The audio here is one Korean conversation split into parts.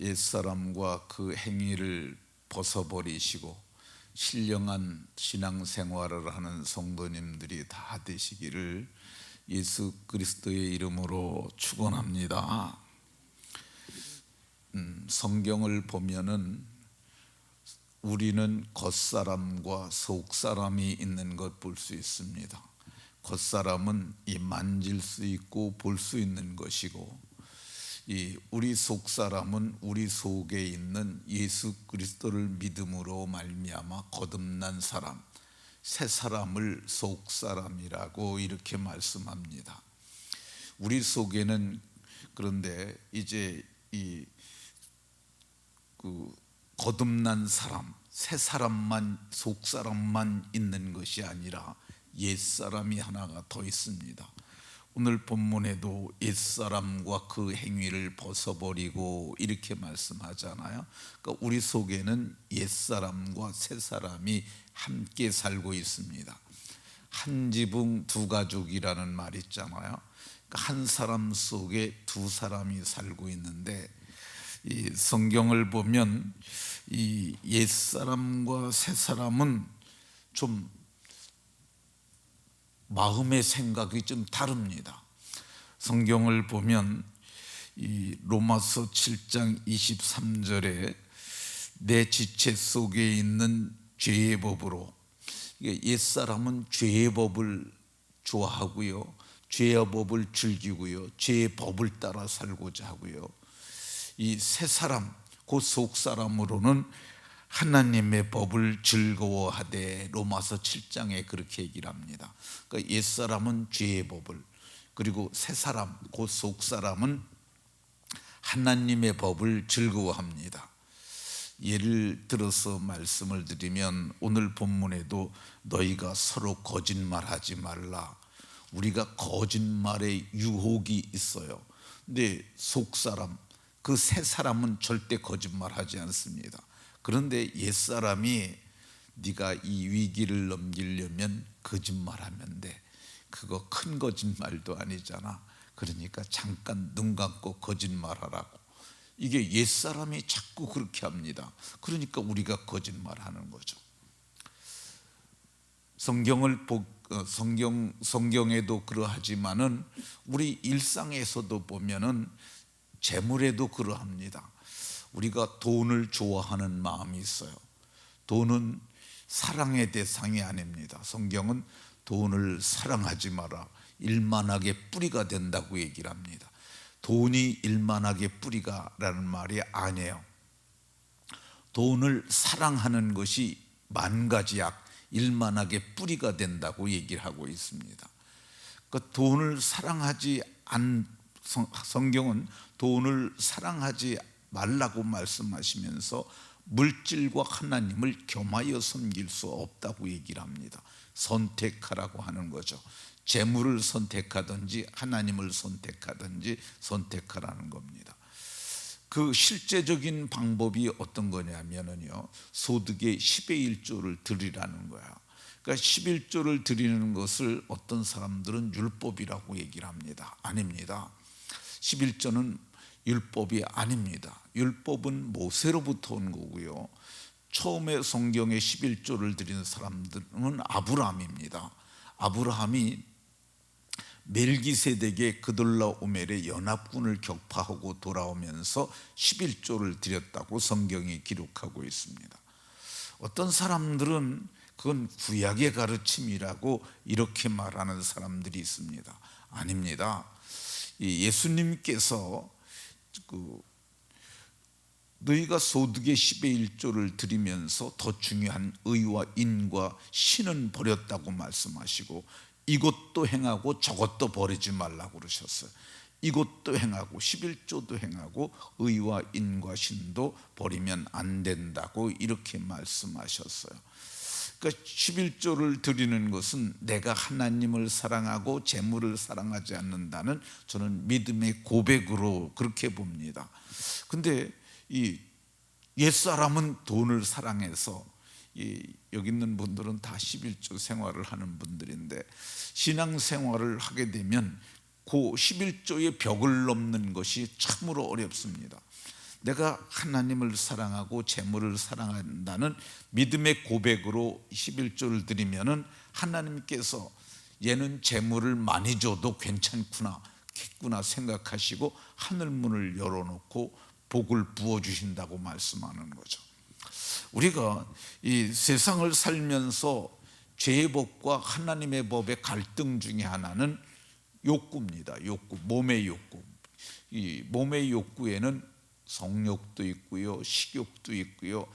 옛사람과 그 행위를 벗어버리시고 신령한 신앙생활을 하는 성도님들이 다 되시기를 예수 그리스도의 이름으로 축원합니다. 성경을 보면은 우리는 겉사람과 속사람이 있는 것 볼 수 있습니다. 겉사람은 이 만질 수 있고 볼 수 있는 것이고, 이 우리 속사람은 우리 속에 있는 예수 그리스도를 믿음으로 말미암아 거듭난 사람, 새 사람을 속사람이라고 이렇게 말씀합니다. 우리 속에는 그런데 이제 이 거듭난 사람, 새 사람만, 속사람만 있는 것이 아니라 옛사람이 하나가 더 있습니다. 오늘 본문에도 옛사람과 그 행위를 벗어버리고 이렇게 말씀하잖아요. 그러니까 우리 속에는 옛사람과 새사람이 함께 살고 있습니다. 한 지붕 두 가족이라는 말 있잖아요. 그러니까 한 사람 속에 두 사람이 살고 있는데, 이 성경을 보면 이 옛사람과 새사람은 좀 마음의 생각이 좀 다릅니다. 성경을 보면 이 로마서 7장 23절에 내 지체 속에 있는 죄의 법으로, 옛사람은 죄의 법을 좋아하고요, 죄의 법을 즐기고요, 죄의 법을 따라 살고자 하고요, 이 새 사람, 그 속사람으로는 하나님의 법을 즐거워하되, 로마서 7장에 그렇게 얘기를 합니다. 그러니까 옛사람은 죄의 법을, 그리고 새사람, 그 속사람은 하나님의 법을 즐거워합니다. 예를 들어서 말씀을 드리면, 오늘 본문에도 너희가 서로 거짓말하지 말라. 우리가 거짓말의 유혹이 있어요. 근데 속사람, 그 새사람은 절대 거짓말하지 않습니다. 그런데 옛사람이 네가 이 위기를 넘기려면 거짓말하면 돼. 그거 큰 거짓말도 아니잖아. 그러니까 잠깐 눈 감고 거짓말하라고. 이게 옛사람이 자꾸 그렇게 합니다. 그러니까 우리가 거짓말하는 거죠. 성경에도 그러하지만은 우리 일상에서도 보면은 재물에도 그러합니다. 우리가 돈을 좋아하는 마음이 있어요. 돈은 사랑의 대상이 아닙니다. 성경은 돈을 사랑하지 마라, 일만하게 뿌리가 된다고 얘기를 합니다. 돈이 일만하게 뿌리가라는 말이 아니에요. 돈을 사랑하는 것이 만가지약, 일만하게 뿌리가 된다고 얘기를 하고 있습니다. 그러니까 돈을 사랑하지 성경은 돈을 사랑하지 말라고 말씀하시면서 물질과 하나님을 겸하여 섬길 수 없다고 얘기를 합니다. 선택하라고 하는 거죠. 재물을 선택하든지 하나님을 선택하든지 선택하라는 겁니다. 그 실제적인 방법이 어떤 거냐면요, 소득의 10의 1조를 드리라는 거야. 그러니까 11조를 드리는 것을 어떤 사람들은 율법이라고 얘기를 합니다. 아닙니다. 11조는 율법이 아닙니다. 율법은 모세로부터 온 거고요, 처음에 성경에 11조를 드리는 사람들은 아브라함입니다. 아브라함이 멜기세덱의 그돌라오멜의 연합군을 격파하고 돌아오면서 11조를 드렸다고 성경이 기록하고 있습니다. 어떤 사람들은 그건 구약의 가르침이라고 이렇게 말하는 사람들이 있습니다. 아닙니다. 예수님께서 너희가 소득의 10의 1조를 드리면서 더 중요한 의와 인과 신은 버렸다고 말씀하시고, 이것도 행하고 저것도 버리지 말라고 그러셨어요. 이것도 행하고 11조도 행하고 의와 인과 신도 버리면 안 된다고 이렇게 말씀하셨어요. 그러니까 11조를 드리는 것은 내가 하나님을 사랑하고 재물을 사랑하지 않는다는, 저는 믿음의 고백으로 그렇게 봅니다. 근데 이 옛사람은 돈을 사랑해서, 여기 있는 분들은 다 11조 생활을 하는 분들인데, 신앙생활을 하게 되면 그 11조의 벽을 넘는 것이 참으로 어렵습니다. 내가 하나님을 사랑하고 재물을 사랑한다는 믿음의 고백으로 11조를 드리면은 하나님께서 얘는 재물을 많이 줘도 괜찮구나 생각하시고 하늘문을 열어놓고 복을 부어주신다고 말씀하는 거죠. 우리가 이 세상을 살면서 죄의 법과 하나님의 법의 갈등 중에 하나는 욕구입니다. 욕구, 몸의 욕구. 이 몸의 욕구에는 성욕도 있고요, 식욕도 있고요,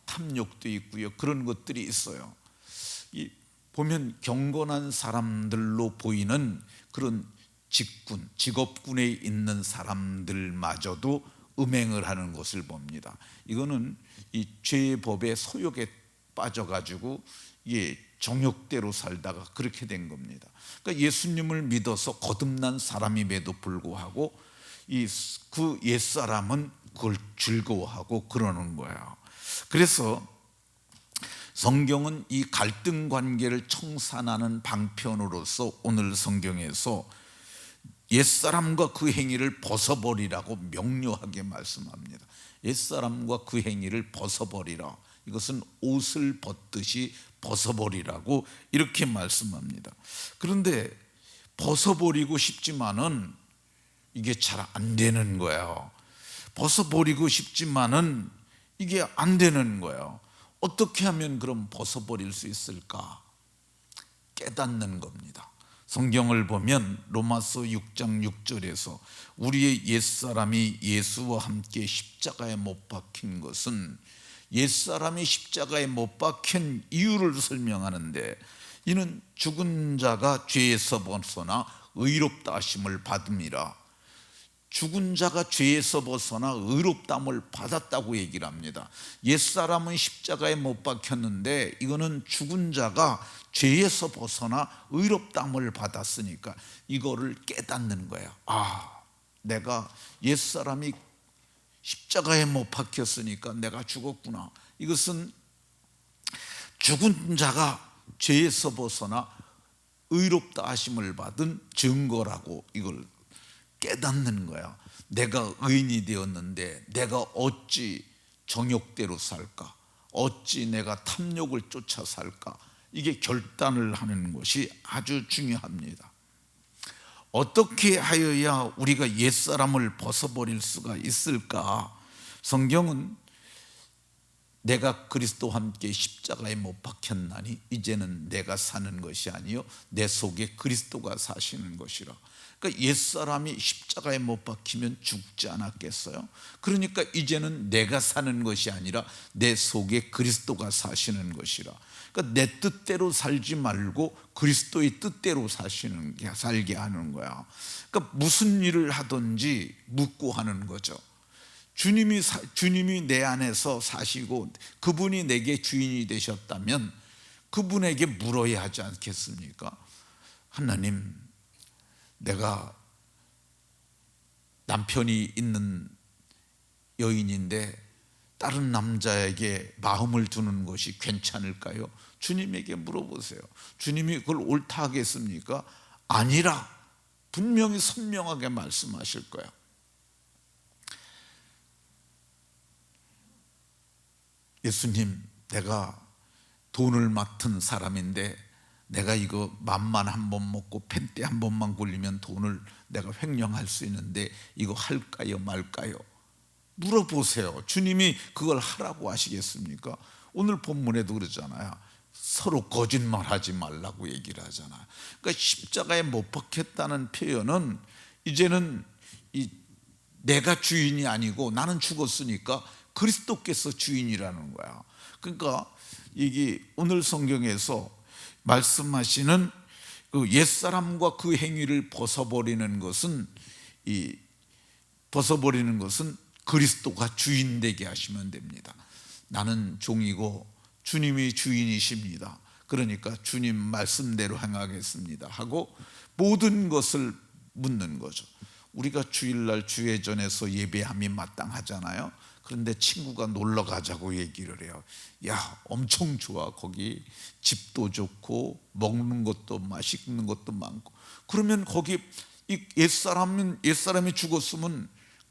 탐욕도 있고요, 그런 것들이 있어요. 이 보면 경건한 사람들로 보이는 그런 직업군에 있는 사람들마저도 음행을 하는 것을 봅니다. 이거는 이 죄의 법의 소욕에 빠져가지고 정욕대로 살다가 그렇게 된 겁니다. 그러니까 예수님을 믿어서 거듭난 사람임에도 불구하고 그 옛사람은 그걸 즐거워하고 그러는 거예요. 그래서 성경은 이 갈등 관계를 청산하는 방편으로서 오늘 성경에서 옛사람과 그 행위를 벗어버리라고 명료하게 말씀합니다. 옛사람과 그 행위를 벗어버리라. 이것은 옷을 벗듯이 벗어버리라고 이렇게 말씀합니다. 그런데 벗어버리고 싶지만은 이게 잘 안 되는 거예요. 벗어버리고 싶지만은 이게 안 되는 거예요. 어떻게 하면 그럼 벗어버릴 수 있을까? 깨닫는 겁니다. 성경을 보면 로마서 6장 6절에서 우리의 옛사람이 예수와 함께 십자가에 못 박힌 것은 옛사람이 십자가에 못 박힌 이유를 설명하는데, 이는 죽은 자가 죄에서 벗어나 의롭다 하심을 받음이라. 죽은 자가 죄에서 벗어나 의롭다함을 받았다고 얘기를 합니다. 옛사람은 십자가에 못 박혔는데 이거는 죽은 자가 죄에서 벗어나 의롭다함을 받았으니까 이거를 깨닫는 거예요. 내가 옛사람이 십자가에 못 박혔으니까 내가 죽었구나. 이것은 죽은 자가 죄에서 벗어나 의롭다 하심을 받은 증거라고 이걸 깨닫는 거야. 내가 의인이 되었는데 내가 어찌 정욕대로 살까? 어찌 내가 탐욕을 쫓아 살까? 이게 결단을 하는 것이 아주 중요합니다. 어떻게 하여야 우리가 옛사람을 벗어버릴 수가 있을까? 성경은 내가 그리스도와 함께 십자가에 못 박혔나니 이제는 내가 사는 것이 아니요 내 속에 그리스도가 사시는 것이라. 그러니까 옛사람이 십자가에 못 박히면 죽지 않았겠어요? 그러니까 이제는 내가 사는 것이 아니라 내 속에 그리스도가 사시는 것이라. 그러니까 내 뜻대로 살지 말고 그리스도의 뜻대로 살게 하는 거야. 그러니까 무슨 일을 하든지 묻고 하는 거죠. 주님이 내 안에서 사시고 그분이 내게 주인이 되셨다면 그분에게 물어야 하지 않겠습니까? 하나님, 내가 남편이 있는 여인인데 다른 남자에게 마음을 두는 것이 괜찮을까요? 주님에게 물어보세요. 주님이 그걸 옳다 하겠습니까? 아니라 분명히 선명하게 말씀하실 거예요. 예수님, 내가 돈을 맡은 사람인데 내가 이거 맘만 한 번 먹고 펜대 한 번만 굴리면 돈을 내가 횡령할 수 있는데 이거 할까요 말까요? 물어보세요. 주님이 그걸 하라고 하시겠습니까? 오늘 본문에도 그러잖아요. 서로 거짓말하지 말라고 얘기를 하잖아요. 그러니까 십자가에 못 박혔다는 표현은 이제는 내가 주인이 아니고 나는 죽었으니까 그리스도께서 주인이라는 거야. 그러니까 이게 오늘 성경에서 말씀하시는 그 옛사람과 그 행위를 벗어버리는 것은 그리스도가 주인 되게 하시면 됩니다. 나는 종이고 주님이 주인이십니다. 그러니까 주님 말씀대로 행하겠습니다 하고 모든 것을 묻는 거죠. 우리가 주일날 주회전에서 예배함이 마땅하잖아요. 그런데 친구가 놀러 가자고 얘기를 해요. 야, 엄청 좋아. 거기 집도 좋고 먹는 것도 맛있는 것도 많고. 그러면 거기 옛사람이 죽었으면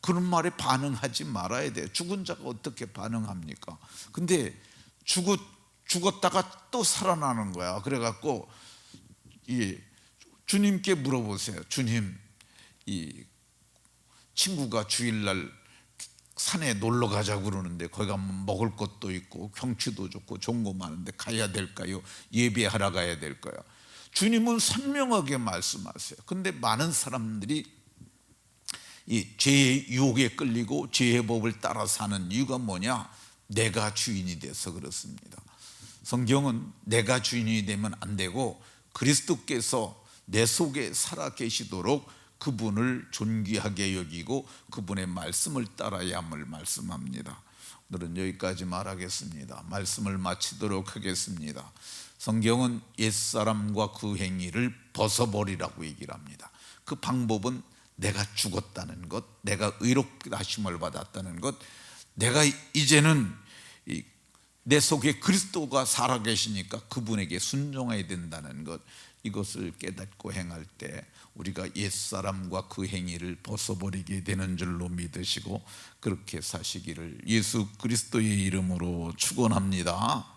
그런 말에 반응하지 말아야 돼요. 죽은 자가 어떻게 반응합니까? 근데 죽었다가 또 살아나는 거야. 그래갖고 주님께 물어보세요. 주님, 이 친구가 주일날 산에 놀러 가자고 그러는데 거기 가면 먹을 것도 있고 경치도 좋고 좋은 거 많은데 가야 될까요? 예배하러 가야 될까요? 주님은 선명하게 말씀하세요. 근데 많은 사람들이 이 죄의 유혹에 끌리고 죄의 법을 따라 사는 이유가 뭐냐? 내가 주인이 돼서 그렇습니다. 성경은 내가 주인이 되면 안 되고 그리스도께서 내 속에 살아 계시도록 그분을 존귀하게 여기고 그분의 말씀을 따라야 함을 말씀합니다. 오늘은 여기까지 말하겠습니다. 말씀을 마치도록 하겠습니다. 성경은 옛사람과 그 행위를 벗어버리라고 얘기를 합니다. 그 방법은 내가 죽었다는 것, 내가 의롭게 하심을 받았다는 것, 내가 이제는 내 속에 그리스도가 살아계시니까 그분에게 순종해야 된다는 것, 이것을 깨닫고 행할 때 우리가 옛사람과 그 행위를 벗어버리게 되는 줄로 믿으시고 그렇게 사시기를 예수 그리스도의 이름으로 축원합니다.